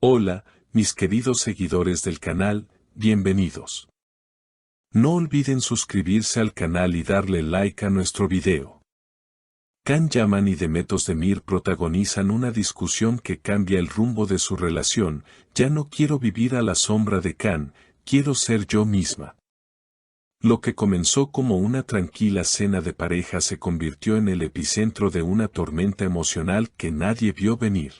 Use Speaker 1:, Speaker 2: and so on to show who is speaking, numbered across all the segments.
Speaker 1: Hola, mis queridos seguidores del canal, bienvenidos. No olviden suscribirse al canal y darle like a nuestro video. Can Yaman y Demet Özdemir protagonizan una discusión que cambia el rumbo de su relación. Ya no quiero vivir a la sombra de Can, quiero ser yo misma. Lo que comenzó como una tranquila cena de pareja se convirtió en el epicentro de una tormenta emocional que nadie vio venir.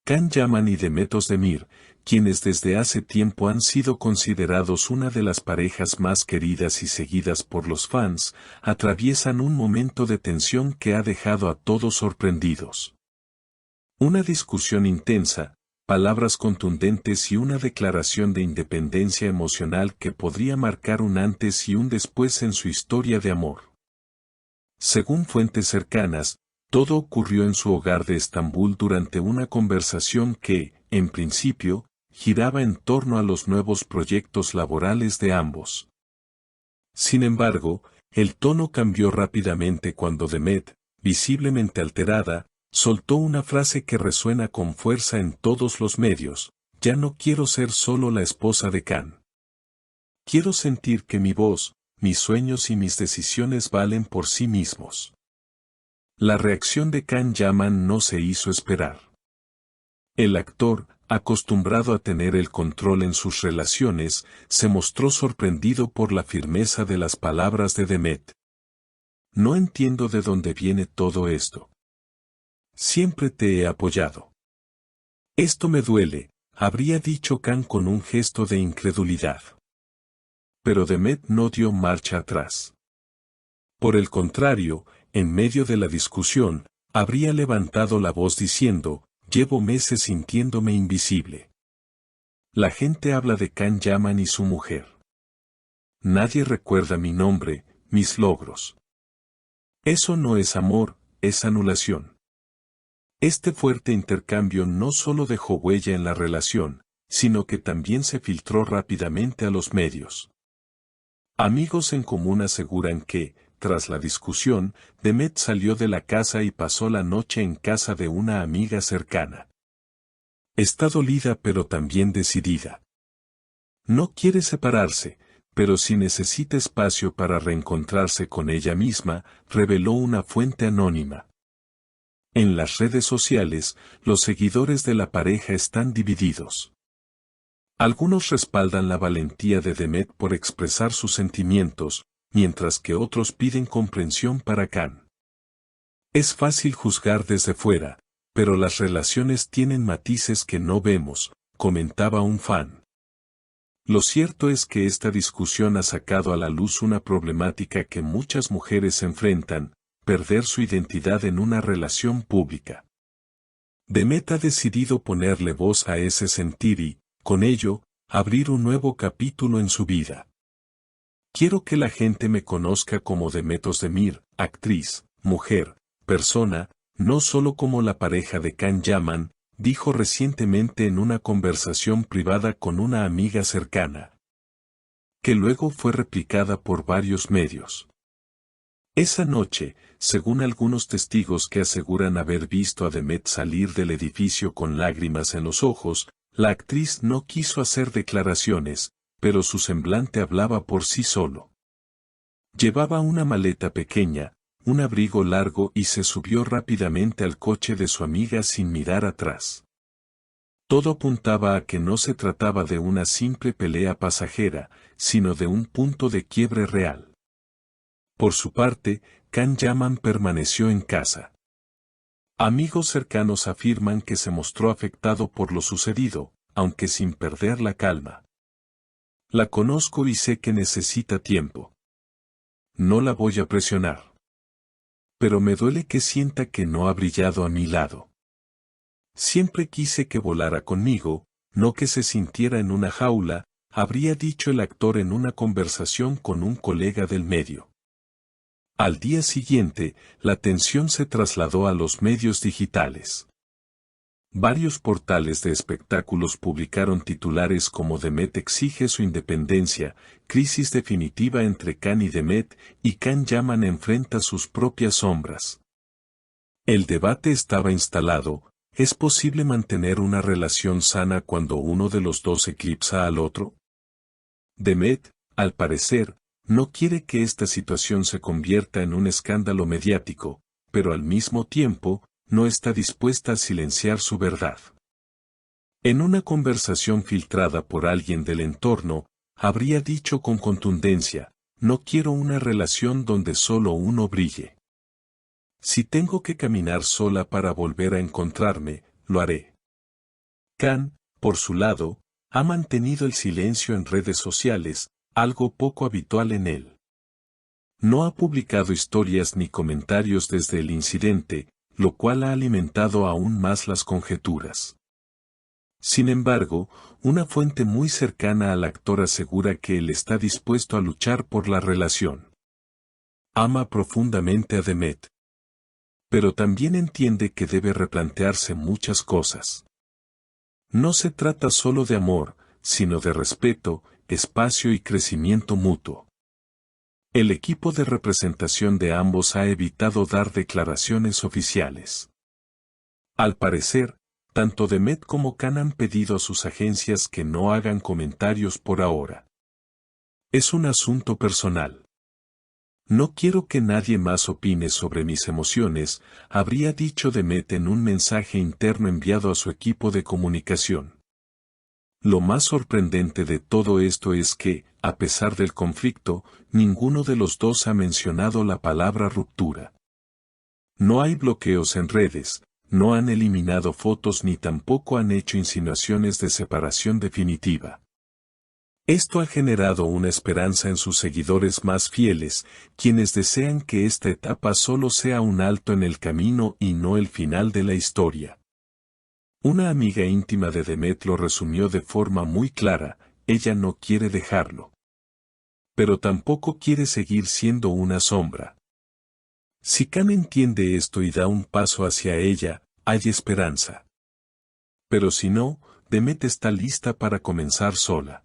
Speaker 1: Can Yaman y Demet Özdemir, quienes desde hace tiempo han sido considerados una de las parejas más queridas y seguidas por los fans, atraviesan un momento de tensión que ha dejado a todos sorprendidos. Una discusión intensa, palabras contundentes y una declaración de independencia emocional que podría marcar un antes y un después en su historia de amor. Según fuentes cercanas, todo ocurrió en su hogar de Estambul durante una conversación que, en principio, giraba en torno a los nuevos proyectos laborales de ambos. Sin embargo, el tono cambió rápidamente cuando Demet, visiblemente alterada, soltó una frase que resuena con fuerza en todos los medios: ya no quiero ser solo la esposa de Can. Quiero sentir que mi voz, mis sueños y mis decisiones valen por sí mismos. La reacción de Can Yaman no se hizo esperar. El actor, acostumbrado a tener el control en sus relaciones, se mostró sorprendido por la firmeza de las palabras de Demet. No entiendo de dónde viene todo esto. Siempre te he apoyado. Esto me duele, habría dicho Can con un gesto de incredulidad. Pero Demet no dio marcha atrás. Por el contrario, en medio de la discusión, habría levantado la voz diciendo: llevo meses sintiéndome invisible. La gente habla de Can Yaman y su mujer. Nadie recuerda mi nombre, mis logros. Eso no es amor, es anulación. Este fuerte intercambio no solo dejó huella en la relación, sino que también se filtró rápidamente a los medios. Amigos en común aseguran que, tras la discusión, Demet salió de la casa y pasó la noche en casa de una amiga cercana. Está dolida pero también decidida. No quiere separarse, pero sí necesita espacio para reencontrarse con ella misma, reveló una fuente anónima. En las redes sociales, los seguidores de la pareja están divididos. Algunos respaldan la valentía de Demet por expresar sus sentimientos, mientras que otros piden comprensión para Can. Es fácil juzgar desde fuera, pero las relaciones tienen matices que no vemos, comentaba un fan. Lo cierto es que esta discusión ha sacado a la luz una problemática que muchas mujeres enfrentan: perder su identidad en una relación pública. Demet ha decidido ponerle voz a ese sentir y, con ello, abrir un nuevo capítulo en su vida. Quiero que la gente me conozca como Demet Özdemir, actriz, mujer, persona, no solo como la pareja de Can Yaman, dijo recientemente en una conversación privada con una amiga cercana, que luego fue replicada por varios medios. Esa noche, según algunos testigos que aseguran haber visto a Demet salir del edificio con lágrimas en los ojos, la actriz no quiso hacer declaraciones, pero su semblante hablaba por sí solo. Llevaba una maleta pequeña, un abrigo largo y se subió rápidamente al coche de su amiga sin mirar atrás. Todo apuntaba a que no se trataba de una simple pelea pasajera, sino de un punto de quiebre real. Por su parte, Can Yaman permaneció en casa. Amigos cercanos afirman que se mostró afectado por lo sucedido, aunque sin perder la calma. La conozco y sé que necesita tiempo. No la voy a presionar. Pero me duele que sienta que no ha brillado a mi lado. Siempre quise que volara conmigo, no que se sintiera en una jaula, habría dicho el actor en una conversación con un colega del medio. Al día siguiente, la tensión se trasladó a los medios digitales. Varios portales de espectáculos publicaron titulares como Demet exige su independencia, crisis definitiva entre Can y Demet, y Can Yaman enfrenta sus propias sombras. El debate estaba instalado, ¿Es posible mantener una relación sana cuando uno de los dos eclipsa al otro? Demet, al parecer, no quiere que esta situación se convierta en un escándalo mediático, pero al mismo tiempo, no está dispuesta a silenciar su verdad. En una conversación filtrada por alguien del entorno, habría dicho con contundencia, no quiero una relación donde solo uno brille. Si tengo que caminar sola para volver a encontrarme, lo haré. Can, por su lado, ha mantenido el silencio en redes sociales, algo poco habitual en él. No ha publicado historias ni comentarios desde el incidente, lo cual ha alimentado aún más las conjeturas. Sin embargo, una fuente muy cercana al actor asegura que él está dispuesto a luchar por la relación. Ama profundamente a Demet. Pero también entiende que debe replantearse muchas cosas. No se trata solo de amor, sino de respeto, espacio y crecimiento mutuo. El equipo de representación de ambos ha evitado dar declaraciones oficiales. Al parecer, tanto Demet como Can han pedido a sus agencias que no hagan comentarios por ahora. Es un asunto personal. No quiero que nadie más opine sobre mis emociones, habría dicho Demet en un mensaje interno enviado a su equipo de comunicación. Lo más sorprendente de todo esto es que, a pesar del conflicto, ninguno de los dos ha mencionado la palabra ruptura. No hay bloqueos en redes, no han eliminado fotos ni tampoco han hecho insinuaciones de separación definitiva. Esto ha generado una esperanza en sus seguidores más fieles, quienes desean que esta etapa solo sea un alto en el camino y no el final de la historia. Una amiga íntima de Demet lo resumió de forma muy clara, ella no quiere dejarlo. Pero tampoco quiere seguir siendo una sombra. Si Can entiende esto y da un paso hacia ella, hay esperanza. Pero si no, Demet está lista para comenzar sola.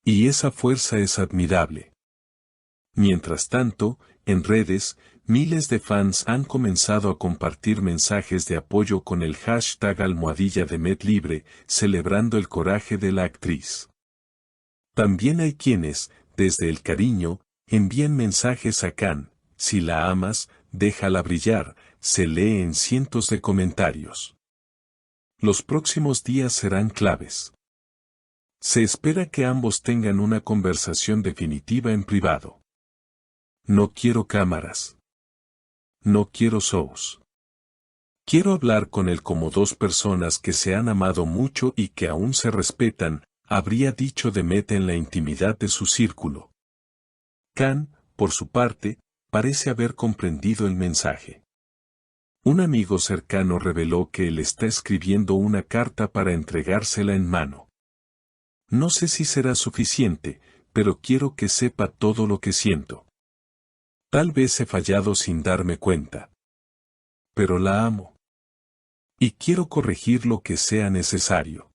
Speaker 1: Y esa fuerza es admirable. Mientras tanto, en redes, miles de fans han comenzado a compartir mensajes de apoyo con el hashtag #DemetLibre, celebrando el coraje de la actriz. También hay quienes, desde el cariño, envían mensajes a Can, si la amas, déjala brillar, se lee en cientos de comentarios. Los próximos días serán claves. Se espera que ambos tengan una conversación definitiva en privado. No quiero cámaras. No quiero shows. Quiero hablar con él como dos personas que se han amado mucho y que aún se respetan, habría dicho Demet en la intimidad de su círculo. Can, por su parte, parece haber comprendido el mensaje. Un amigo cercano reveló que él está escribiendo una carta para entregársela en mano. No sé si será suficiente, pero quiero que sepa todo lo que siento. Tal vez he fallado sin darme cuenta. Pero la amo. Y quiero corregir lo que sea necesario.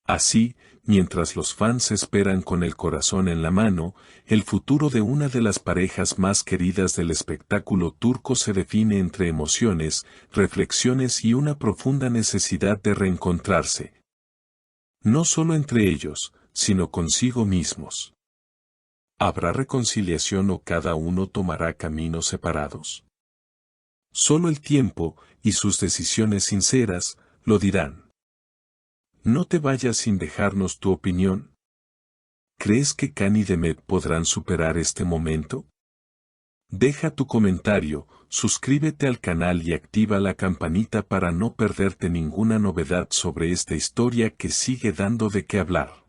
Speaker 1: Así, mientras los fans esperan con el corazón en la mano, el futuro de una de las parejas más queridas del espectáculo turco se define entre emociones, reflexiones y una profunda necesidad de reencontrarse. No solo entre ellos, sino consigo mismos. ¿Habrá reconciliación o cada uno tomará caminos separados? Solo el tiempo, y sus decisiones sinceras, lo dirán. No te vayas sin dejarnos tu opinión. ¿Crees que Can y Demet podrán superar este momento? Deja tu comentario, suscríbete al canal y activa la campanita para no perderte ninguna novedad sobre esta historia que sigue dando de qué hablar.